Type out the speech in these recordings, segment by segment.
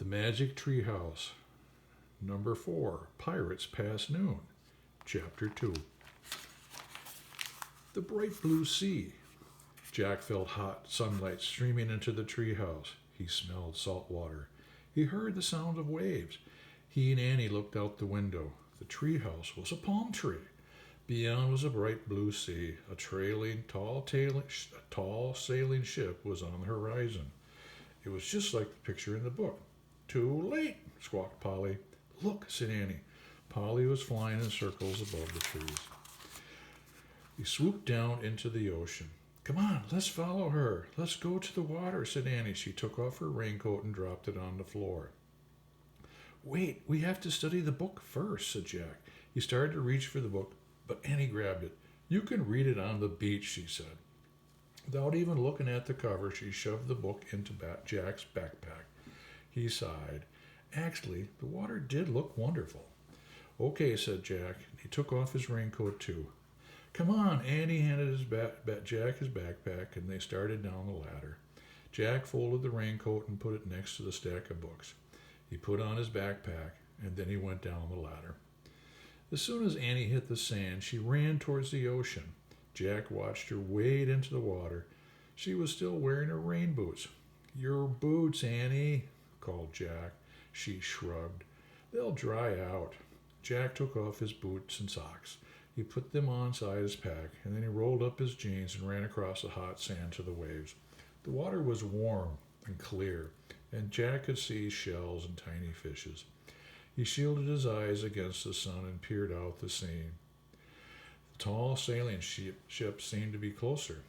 The Magic Treehouse. Number 4, Pirates Past Noon. Chapter 2. The Bright Blue Sea. Jack felt hot sunlight streaming into the treehouse. He smelled salt water. He heard the sound of waves. He and Annie looked out the window. The treehouse was a palm tree. Beyond was a bright blue sea. A tall sailing ship was on the horizon. It was just like the picture in the book. "Too late," squawked Polly. "Look," said Annie. Polly was flying in circles above the trees. He swooped down into the ocean. "Come on, let's follow her. Let's go to the water," said Annie. She took off her raincoat and dropped it on the floor. "Wait, we have to study the book first," said Jack. He started to reach for the book, but Annie grabbed it. "You can read it on the beach," she said. Without even looking at the cover, she shoved the book into Jack's backpack. He sighed. Actually, the water did look wonderful. "Okay," said Jack. He took off his raincoat too. "Come on." Annie handed Jack his backpack, and they started down the ladder. Jack folded the raincoat and put it next to the stack of books. He put on his backpack, and then he went down the ladder. As soon as Annie hit the sand, she ran towards the ocean. Jack watched her wade into the water. She was still wearing her rain boots. "Your boots, Annie," called Jack. She shrugged. "They'll dry out." Jack took off his boots and socks. He put them on inside his pack, and then he rolled up his jeans and ran across the hot sand to the waves. The water was warm and clear, and Jack could see shells and tiny fishes. He shielded his eyes against the sun and peered out the sea. The tall sailing ship seemed to be closer.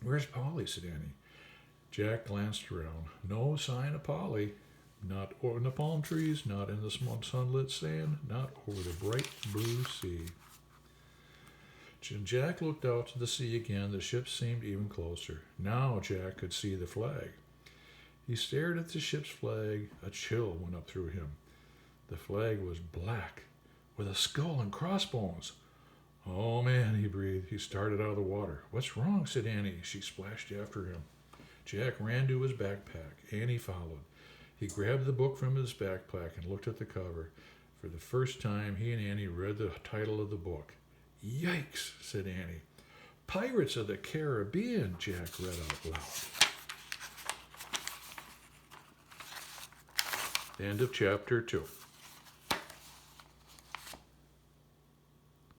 "Where's Polly?" said Annie. Jack glanced around. No sign of Polly. Not in the palm trees, not in the small sunlit sand, not over the bright blue sea. Jack looked out to the sea again. The ship seemed even closer. Now Jack could see the flag. He stared at the ship's flag. A chill went up through him. The flag was black, with a skull and crossbones. "Oh, man," he breathed. He started out of the water. "What's wrong?" said Annie. She splashed after him. Jack ran to his backpack. Annie followed. He grabbed the book from his backpack and looked at the cover. For the first time, he and Annie read the title of the book. "Yikes," said Annie. "Pirates of the Caribbean," Jack read out loud. End of chapter 2.